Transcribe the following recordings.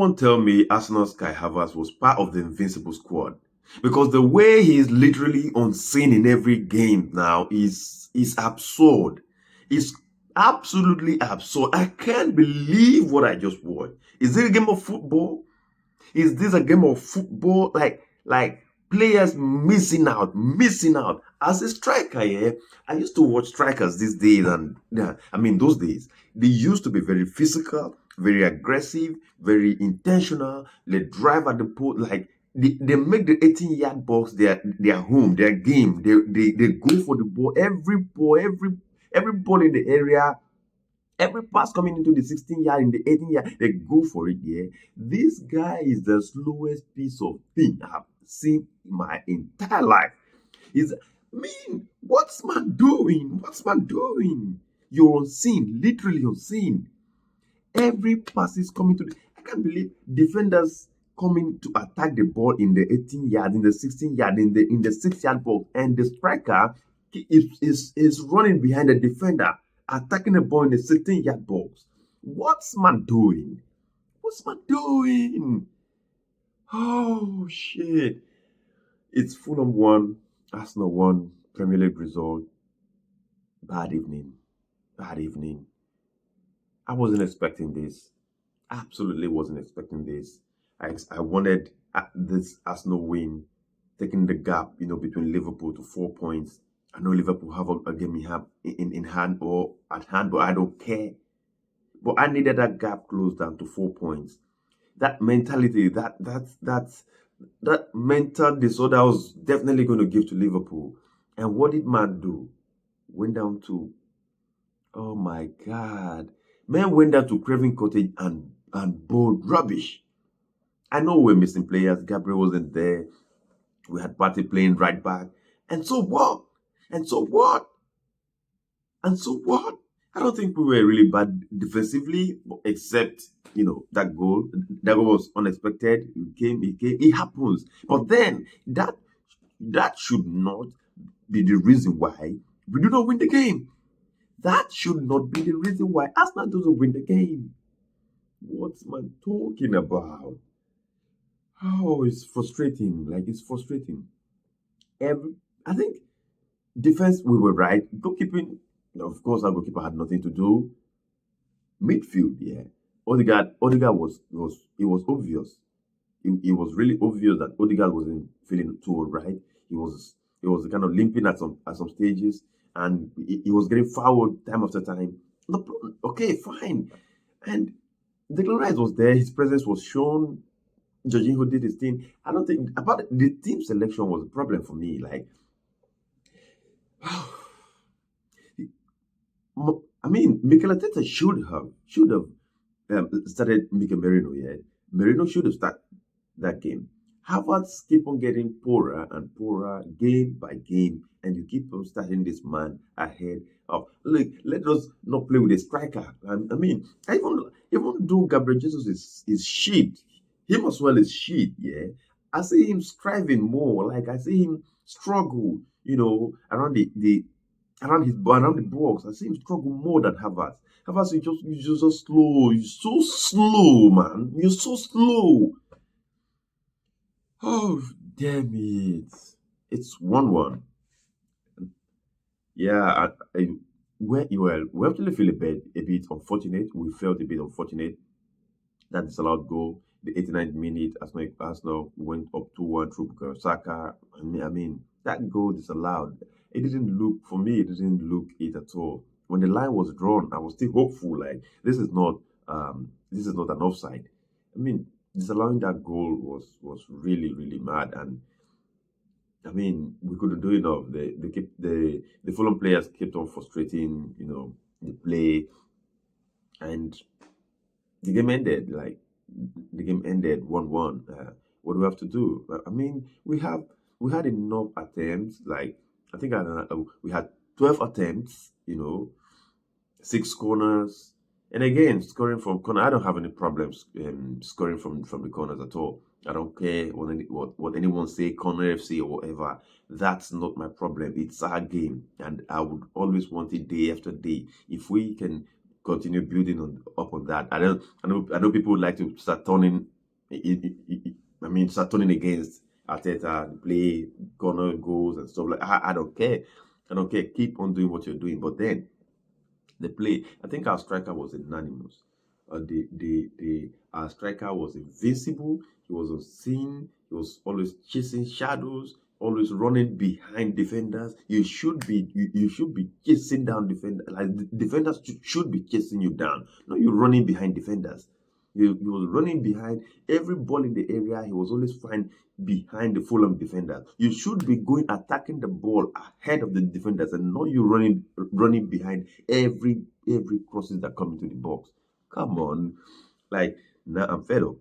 Someone tell me Arsenal's Kai Havertz was part of the invincible squad because the way he is literally unseen in every game now is absurd. It's absolutely absurd. I can't believe what I just watched. Is it a game of football? Is this a game of football? Like players missing out. As a striker, yeah, I used to watch strikers these days, and yeah, I mean those days they used to be very physical, very aggressive, very intentional. They drive at the post, like they make the 18-yard box their home, their game. They go for the ball, every ball in the area. Every pass coming into the 16 yard, in the 18 yard, they go for it. Yeah, this guy is the slowest piece of thing I've seen in my entire life. Is what's man doing? What's man doing? You're unseen, literally unseen. Every pass is coming to the. I can't believe defenders coming to attack the ball in the 18 yard, in the 16 yard, in the 6 yard box, and the striker is running behind the defender, attacking the ball in the 16-yard box. What's man doing? What's man doing? Oh shit! It's Fulham 1, Arsenal 1, Premier League result. Bad evening. Bad evening. I wasn't expecting this. Absolutely wasn't expecting this. I wanted this Arsenal win, taking the gap, between Liverpool to 4 points. I know Liverpool have a game in hand or at hand, but I don't care. But I needed that gap closed down to 4 points. That mentality, that mental disorder I was definitely going to give to Liverpool. And what did man do? Went down to, oh my God. Man went down to Craven Cottage and bowled rubbish. I know we're missing players. Gabriel wasn't there. We had Partey playing right back. And so what? And so what? And so what? I don't think we were really bad defensively, except, that goal. That goal was unexpected. It happens. But then that should not be the reason why we do not win the game. That should not be the reason why Arsenal doesn't win the game. What's man talking about? Oh, it's frustrating. Like, it's frustrating. I think defense, we were right. Goalkeeping, of course, our goalkeeper had nothing to do. Midfield, yeah. Odegaard was it was obvious. It was really obvious that Odegaard wasn't feeling too all right. He was kind of limping at some stages, and he was getting fouled time after time. Okay, fine. And Declan Rice was there. His presence was shown. Jorginho did his thing. I don't think about the team selection was a problem for me. Like, I mean, Mikel Arteta should have started Mikel Merino. Yeah, Merino should have started that game. Havertz keep on getting poorer and poorer game by game, and you keep on starting this man ahead of. Look, let us not play with a striker. I mean, even though Gabriel Jesus is shit, him as well is shit. Yeah, I see him striving more. Like, I see him struggle. Around around the box. I see him struggle more than Havertz. Havertz is just so slow. You're so slow, man. You're so slow. Oh, damn it. It's 1-1. Yeah, we actually feel a bit unfortunate. We felt a bit unfortunate that disallowed goal. The 89th minute, Arsenal went up 2-1 through Bukayo Saka. I mean, that goal disallowed. It didn't look, for me, it didn't look it at all. When the line was drawn, I was still hopeful. Like, this is not an offside. I mean, disallowing that goal was really, really mad. And I mean, we couldn't do enough. The Fulham players kept on frustrating, the play, and the game ended. Like, the game ended 1-1. What do we have to do? I mean, we had enough attempts. Like, I think we had 12 attempts. 6 corners, and again scoring from corner. I don't have any problems scoring from the corners at all. I don't care what anyone say, corner FC or whatever. That's not my problem. It's our game, and I would always want it day after day. If we can continue building up on that. I know people would like to start turning. I mean, start turning against Arteta, play corner goals and stuff like. I don't care. I don't care. Keep on doing what you're doing, but then the play. I think our striker was unanimous. The our striker was invincible. He was unseen. He was always chasing shadows, always running behind defenders. You should be chasing down defenders. Like defenders should be chasing you down. Not you running behind defenders. He was running behind every ball in the area. He was always fine behind the Fulham defenders. You should be going attacking the ball ahead of the defenders and not you running behind every crosses that come into the box. Come on. Like now I'm fed up.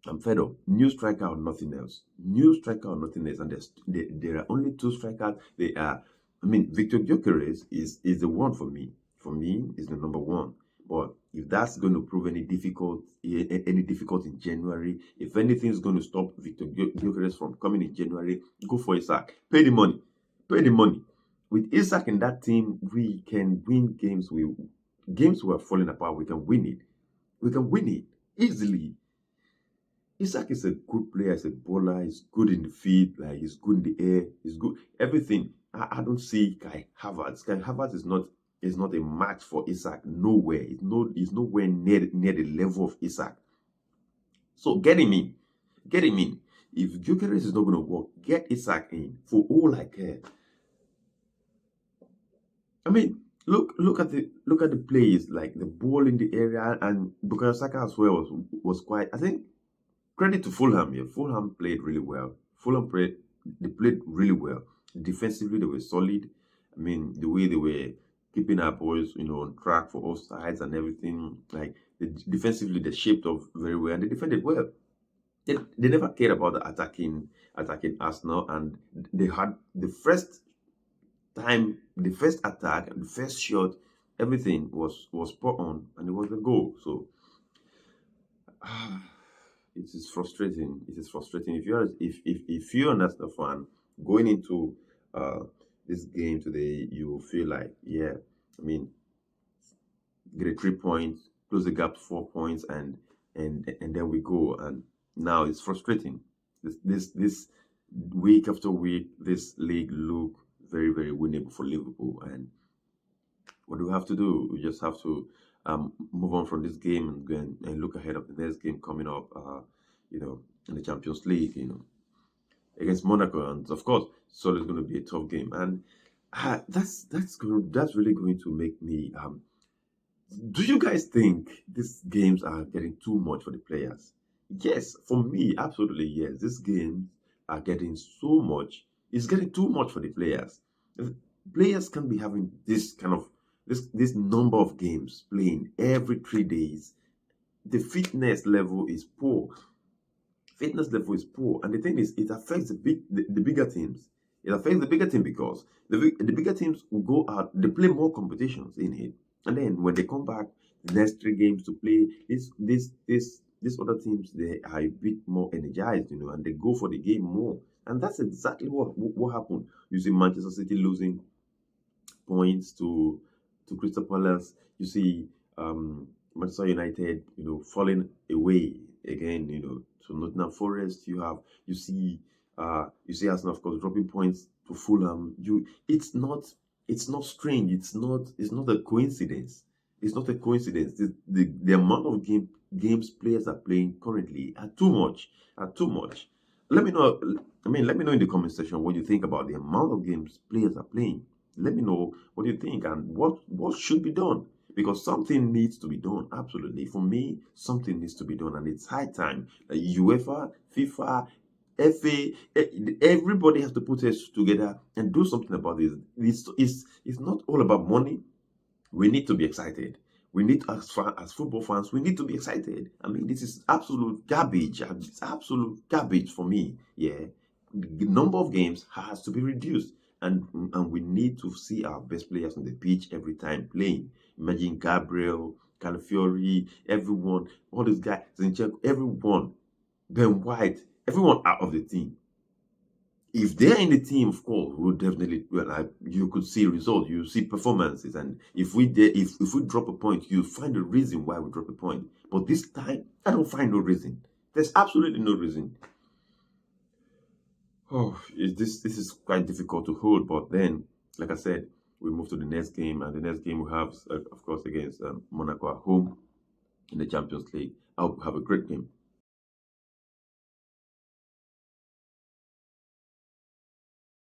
I'm fed up. New striker or nothing else. New striker or nothing else. And there are only two strikers. They are, I mean, Victor Gyökeres is the one for me. For me, is the number one. But if that's going to prove any difficult in January, if anything is going to stop Victor Gyökeres from coming in January, go for Isaac. Pay the money. Pay the money. With Isaac in that team, we can win games. Games were falling apart. We can win it. We can win it easily. Isaac is a good player, he's a bowler, he's good in the field, like he's good in the air, he's good everything. I don't see Kai Havertz. Kai Havertz is not a match for Isaac. Nowhere. It's nowhere near the level of Isaac. So get him in. Get him in. If Gyökeres is not going to work, get Isaac in for all I care. I mean, look at the plays, like the ball in the area, and Bukayo Saka as well was quite. I think credit to Fulham here. Fulham played really well. They played really well. Defensively, they were solid. I mean, the way they were keeping our boys, on track for all sides and everything. Like defensively, they shaped up very well and they defended well. They never cared about the attacking Arsenal, and they had the first time, the first attack, the first shot, everything was spot on, and it was a goal. So. It is frustrating. It is frustrating. If you're an Arsenal fan going into uh this game today, you feel like, yeah, I mean, get a 3 points, close the gap to 4 points, and then we go. And now it's frustrating. This week after week, this league look very very winnable for Liverpool. And what do we have to do? We just have to move on from this game and go and look ahead of the next game coming up. In the Champions League. Against Monaco, and of course, it's always going to be a tough game. And that's really going to make me. Do you guys think these games are getting too much for the players? Yes, for me, absolutely yes. These games are getting so much. It's getting too much for the players. If players can be having this kind of this number of games playing every 3 days. The fitness level is poor. Fitness level is poor, and the thing is, it affects the bigger teams. It affects the bigger team because the bigger teams will go out, they play more competitions in it, and then when they come back, the next 3 games to play, these other teams, they are a bit more energized, and they go for the game more, and that's exactly what happened. You see Manchester City losing points to Crystal Palace. You see Manchester United, falling away again, to Nottingham Forest. You see Arsenal, of course, dropping points to Fulham. It's not strange. It's not a coincidence. It's not a coincidence. The amount of games players are playing currently are too much. Are too much. Let me know. Let me know in the comment section what you think about the amount of games players are playing. Let me know what you think and what should be done, because something needs to be done. Absolutely, for me, something needs to be done, and it's high time. UEFA, FIFA, FA, everybody has to put heads together and do something about this. It's not all about money. We need to be excited. We need, as football fans, we need to be excited. I mean, this is absolute garbage. It's absolute garbage for me. Yeah, the number of games has to be reduced, and we need to see our best players on the pitch every time playing. Imagine Gabriel, Calafiori, everyone, all these guys, Zinchenko, everyone, Ben White, everyone out of the team. If they're in the team, of course, we'll definitely, well, you could see results, you see performances, and if we drop a point, you find a reason why we drop a point. But this time, I don't find no reason. There's absolutely no reason. Oh, this is quite difficult to hold. But then, like I said, we move to the next game, and the next game we have, of course, against Monaco at home in the Champions League. I'll have a great game.